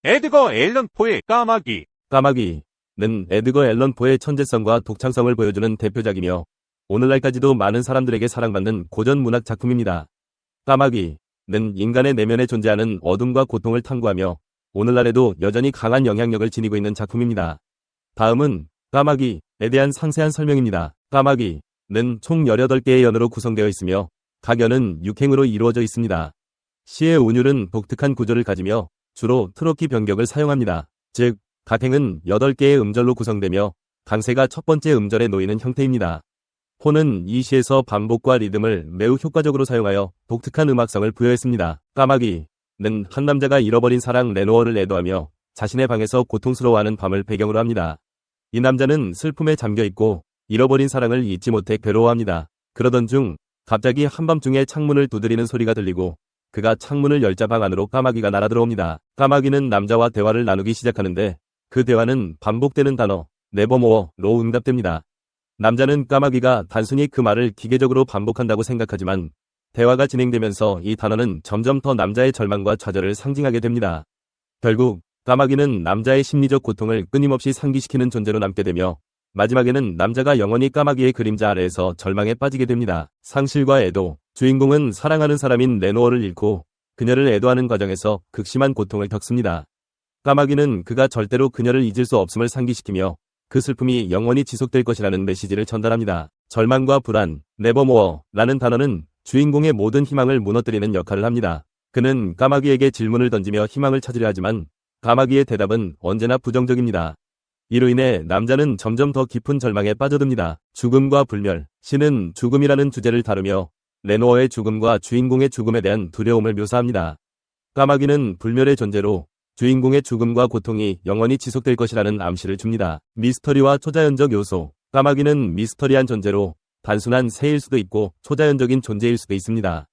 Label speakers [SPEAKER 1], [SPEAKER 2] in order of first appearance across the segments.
[SPEAKER 1] 에드거 앨런 포의 까마귀.
[SPEAKER 2] 까마귀는 에드거 앨런 포의 천재성과 독창성을 보여주는 대표작이며 오늘날까지도 많은 사람들에게 사랑받는 고전 문학 작품입니다. 까마귀는 인간의 내면에 존재하는 어둠과 고통을 탐구하며 오늘날에도 여전히 강한 영향력을 지니고 있는 작품입니다. 다음은 까마귀에 대한 상세한 설명입니다. 까마귀는 총 18개의 연으로 구성되어 있으며 각 연은 6행으로 이루어져 있습니다. 시의 운율은 독특한 구조를 가지며 주로 트로키 변격을 사용합니다. 즉, 각 행은 8개의 음절로 구성되며 강세가 첫 번째 음절에 놓이는 형태입니다. 포는 이 시에서 반복과 리듬을 매우 효과적으로 사용하여 독특한 음악성을 부여했습니다. 까마귀는 한 남자가 잃어버린 사랑 레노어를 애도하며 자신의 방에서 고통스러워하는 밤을 배경으로 합니다. 이 남자는 슬픔에 잠겨있고 잃어버린 사랑을 잊지 못해 괴로워합니다. 그러던 중 갑자기 한밤중에 창문을 두드리는 소리가 들리고 그가 창문을 열자 방 안으로 까마귀가 날아들어옵니다. 까마귀는 남자와 대화를 나누기 시작하는데 그 대화는 반복되는 단어 네버모어로 응답됩니다. 남자는 까마귀가 단순히 그 말을 기계적으로 반복한다고 생각하지만 대화가 진행되면서 이 단어는 점점 더 남자의 절망과 좌절을 상징하게 됩니다. 결국 까마귀는 남자의 심리적 고통을 끊임없이 상기시키는 존재로 남게 되며 마지막에는 남자가 영원히 까마귀의 그림자 아래에서 절망에 빠지게 됩니다. 상실과 애도. 주인공은 사랑하는 사람인 레노어를 잃고 그녀를 애도하는 과정에서 극심한 고통을 겪습니다. 까마귀는 그가 절대로 그녀를 잊을 수 없음을 상기시키며 그 슬픔이 영원히 지속될 것이라는 메시지를 전달합니다. 절망과 불안, 네버모어라는 단어는 주인공의 모든 희망을 무너뜨리는 역할을 합니다. 그는 까마귀에게 질문을 던지며 희망을 찾으려 하지만 까마귀의 대답은 언제나 부정적입니다. 이로 인해 남자는 점점 더 깊은 절망에 빠져듭니다. 죽음과 불멸. 시는 죽음이라는 주제를 다루며 레노어의 죽음과 주인공의 죽음에 대한 두려움을 묘사합니다. 까마귀는 불멸의 존재로 주인공의 죽음과 고통이 영원히 지속될 것이라는 암시를 줍니다. 미스터리와 초자연적 요소. 까마귀는 미스터리한 존재로 단순한 새일 수도 있고 초자연적인 존재일 수도 있습니다.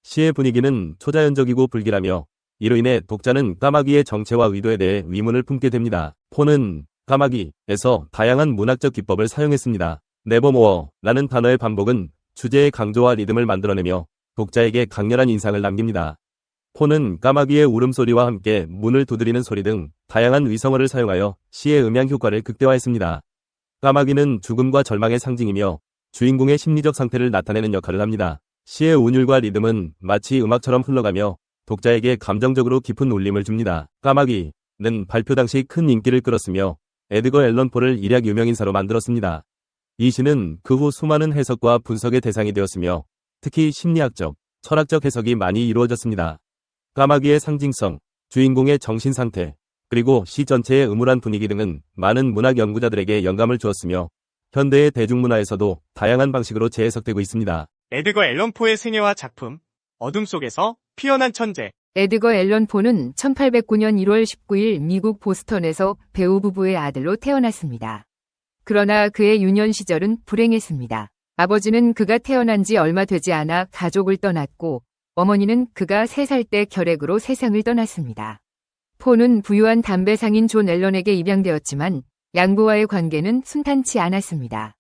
[SPEAKER 2] 시의 분위기는 초자연적이고 불길하며 이로 인해 독자는 까마귀의 정체와 의도에 대해 의문을 품게 됩니다. 포는 까마귀에서 다양한 문학적 기법을 사용했습니다. 네버모어라는 단어의 반복은 주제의 강조와 리듬을 만들어내며 독자에게 강렬한 인상을 남깁니다. 포는 까마귀의 울음소리와 함께 문을 두드리는 소리 등 다양한 의성어를 사용하여 시의 음향 효과를 극대화했습니다. 까마귀는 죽음과 절망의 상징이며 주인공의 심리적 상태를 나타내는 역할을 합니다. 시의 운율과 리듬은 마치 음악처럼 흘러가며 독자에게 감정적으로 깊은 울림을 줍니다. 까마귀는 발표 당시 큰 인기를 끌었으며 에드거 앨런 포를 일약 유명인사로 만들었습니다. 이 시는 그 후 수많은 해석과 분석의 대상이 되었으며 특히 심리학적, 철학적 해석이 많이 이루어졌습니다. 까마귀의 상징성, 주인공의 정신상태, 그리고 시 전체의 음울한 분위기 등은 많은 문학 연구자들에게 영감을 주었으며 현대의 대중문화에서도 다양한 방식으로 재해석되고 있습니다.
[SPEAKER 3] 에드거 앨런 포의 생애와 작품, 어둠 속에서 피어난 천재.
[SPEAKER 4] 에드거 앨런 포는 1809년 1월 19일 미국 보스턴에서 배우 부부의 아들로 태어났습니다. 그러나 그의 유년 시절은 불행했습니다. 아버지는 그가 태어난 지 얼마 되지 않아 가족을 떠났고 어머니는 그가 3살 때 결핵으로 세상을 떠났습니다. 포는 부유한 담배상인 존 앨런에게 입양되었지만 양부와의 관계는 순탄치 않았습니다.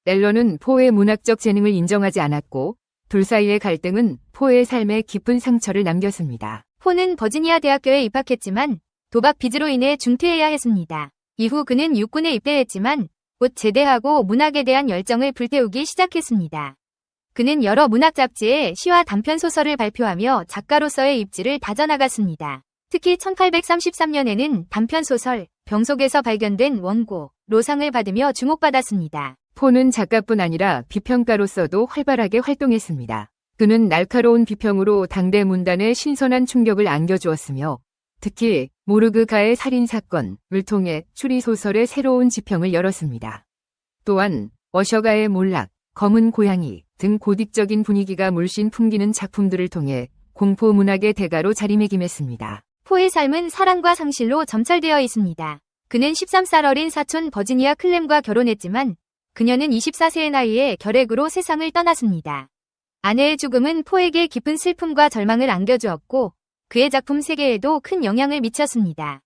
[SPEAKER 4] 앨런은 포의 문학적 재능을 인정하지 않았고 둘 사이의 갈등은 포의 삶에 깊은 상처를 남겼습니다.
[SPEAKER 5] 포는 버지니아 대학교에 입학했지만 도박 빚으로 인해 중퇴해야 했습니다. 이후 그는 육군에 입대했지만 곧 제대하고 문학에 대한 열정을 불태우기 시작했습니다. 그는 여러 문학 잡지에 시와 단편 소설을 발표하며 작가로서의 입지를 다져나갔습니다. 특히 1833년에는 단편 소설 병 속에서 발견된 원고로 상을 받으며 주목받았습니다.
[SPEAKER 4] 포는 작가뿐 아니라 비평가로서도 활발하게 활동했습니다. 그는 날카로운 비평으로 당대 문단에 신선한 충격을 안겨주었으며 특히 모르그가의 살인사건을 통해 추리소설의 새로운 지평을 열었습니다. 또한 어셔가의 몰락, 검은 고양이 등 고딕적인 분위기가 물씬 풍기는 작품들을 통해 공포 문학의 대가로 자리매김했습니다.
[SPEAKER 5] 포의 삶은 사랑과 상실로 점철되어 있습니다. 그는 13살 어린 사촌 버지니아 클램과 결혼했지만 그녀는 24세의 나이에 결핵으로 세상을 떠났습니다. 아내의 죽음은 포에게 깊은 슬픔과 절망을 안겨주었고 그의 작품 세계에도 큰 영향을 미쳤습니다.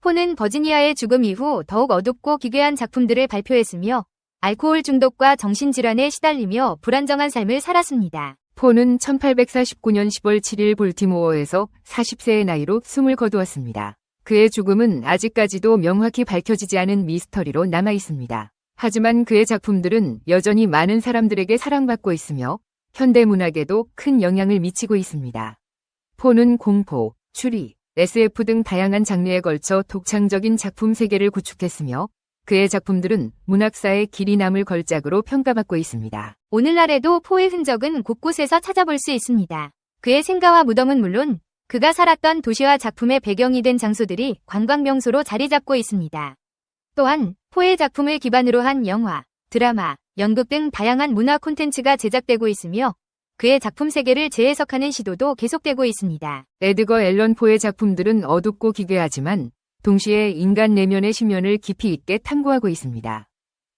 [SPEAKER 5] 포는 버지니아의 죽음 이후 더욱 어둡고 기괴한 작품들을 발표했으며 알코올 중독과 정신질환에 시달리며 불안정한 삶을 살았습니다.
[SPEAKER 4] 포는 1849년 10월 7일 볼티모어에서 40세의 나이로 숨을 거두었습니다. 그의 죽음은 아직까지도 명확히 밝혀지지 않은 미스터리로 남아 있습니다. 하지만 그의 작품들은 여전히 많은 사람들에게 사랑받고 있으며 현대문학에도 큰 영향을 미치고 있습니다. 포는 공포, 추리, SF 등 다양한 장르에 걸쳐 독창적인 작품 세계를 구축했으며 그의 작품들은 문학사에 길이 남을 걸작으로 평가받고 있습니다.
[SPEAKER 5] 오늘날에도 포의 흔적은 곳곳에서 찾아볼 수 있습니다. 그의 생가와 무덤은 물론 그가 살았던 도시와 작품의 배경이 된 장소들이 관광명소로 자리 잡고 있습니다. 또한 포의 작품을 기반으로 한 영화, 드라마, 연극 등 다양한 문화 콘텐츠가 제작되고 있으며 그의 작품 세계를 재해석하는 시도도 계속되고 있습니다.
[SPEAKER 4] 에드거 앨런 포의 작품들은 어둡고 기괴하지만 동시에 인간 내면의 심연을 깊이 있게 탐구하고 있습니다.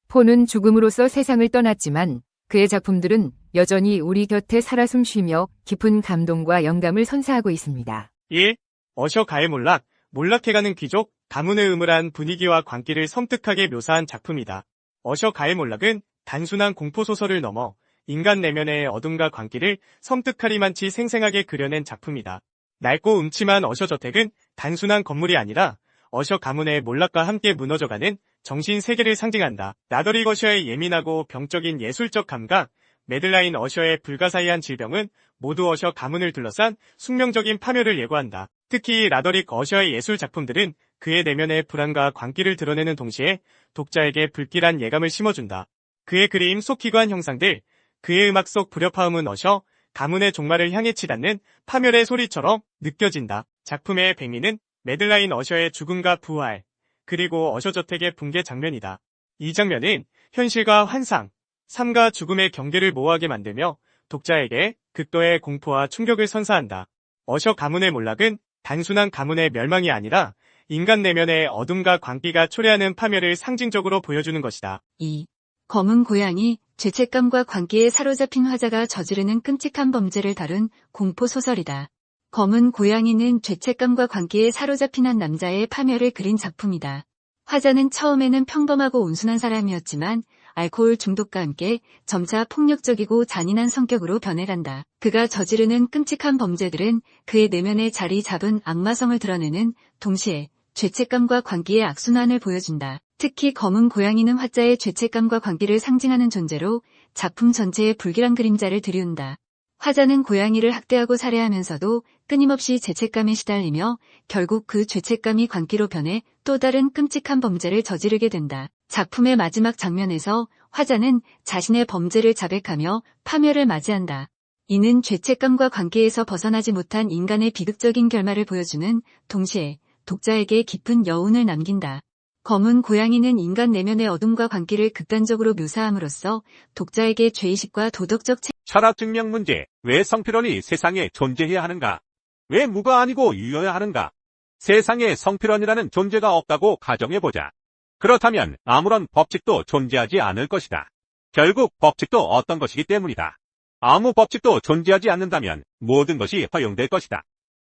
[SPEAKER 4] 포는 죽음으로써 세상을 떠났지만 그의 작품들은 여전히 우리 곁에 살아 숨쉬며 깊은 감동과 영감을 선사하고 있습니다.
[SPEAKER 3] 1. 어셔 가의 몰락, 몰락해가는 귀족, 가문의 음울한 분위기와 광기를 섬뜩하게 묘사한 작품이다. 어셔 가의 몰락은 단순한 공포소설을 넘어 인간 내면의 어둠과 광기를 섬뜩하리만치 생생하게 그려낸 작품이다. 낡고 음침한 어셔 저택은 단순한 건물이 아니라 어셔 가문의 몰락과 함께 무너져가는 정신 세계를 상징한다. 라더릭 어셔의 예민하고 병적인 예술적 감각, 매들라인 어셔의 불가사의한 질병은 모두 어셔 가문을 둘러싼 숙명적인 파멸을 예고한다. 특히 라더릭 어셔의 예술 작품들은 그의 내면의 불안과 광기를 드러내는 동시에 독자에게 불길한 예감을 심어준다. 그의 그림 속 기구한 형상들, 그의 음악 속 불협화음은 어셔 가문의 종말을 향해 치닫는 파멸의 소리처럼 느껴진다. 작품의 백미는 매들라인 어셔의 죽음과 부활, 그리고 어셔 저택의 붕괴 장면이다. 이 장면은 현실과 환상, 삶과 죽음의 경계를 모호하게 만들며 독자에게 극도의 공포와 충격을 선사한다. 어셔 가문의 몰락은 단순한 가문의 멸망이 아니라 인간 내면의 어둠과 광기가 초래하는 파멸을 상징적으로 보여주는 것이다.
[SPEAKER 6] 2. 검은 고양이, 죄책감과 광기에 사로잡힌 화자가 저지르는 끔찍한 범죄를 다룬 공포소설이다. 검은 고양이는 죄책감과 광기에 사로잡힌 한 남자의 파멸을 그린 작품이다. 화자는 처음에는 평범하고 온순한 사람이었지만 알코올 중독과 함께 점차 폭력적이고 잔인한 성격으로 변해간다. 그가 저지르는 끔찍한 범죄들은 그의 내면에 자리 잡은 악마성을 드러내는 동시에 죄책감과 광기의 악순환을 보여준다. 특히 검은 고양이는 화자의 죄책감과 광기를 상징하는 존재로 작품 전체에 불길한 그림자를 들이운다. 화자는 고양이를 학대하고 살해하면서도 끊임없이 죄책감에 시달리며 결국 그 죄책감이 광기로 변해 또 다른 끔찍한 범죄를 저지르게 된다. 작품의 마지막 장면에서 화자는 자신의 범죄를 자백하며 파멸을 맞이한다. 이는 죄책감과 관계에서 벗어나지 못한 인간의 비극적인 결말을 보여주는 동시에 독자에게 깊은 여운을 남긴다. 검은 고양이는 인간 내면의 어둠과 광기를 극단적으로 묘사함으로써 독자에게 죄의식과 도덕적
[SPEAKER 1] 철학 증명 문제. 왜 성필원이 세상에 존재해야 하는가? 왜 무가 아니고 유여야 하는가? 세상에 성필원이라는 존재가 없다고 가정해보자. 그렇다면 아무런 법칙도 존재하지 않을 것이다. 결국 법칙도 어떤 것이기 때문이다. 아무 법칙도 존재하지 않는다면 모든 것이 허용될 것이다.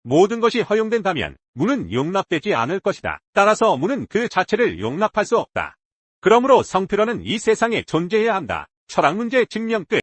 [SPEAKER 1] 모든 것이 허용된다면 무는 용납되지 않을 것이다. 따라서 무는 그 자체를 용납할 수 없다. 그러므로 성필원은 이 세상에 존재해야 한다. 철학 문제 증명 끝.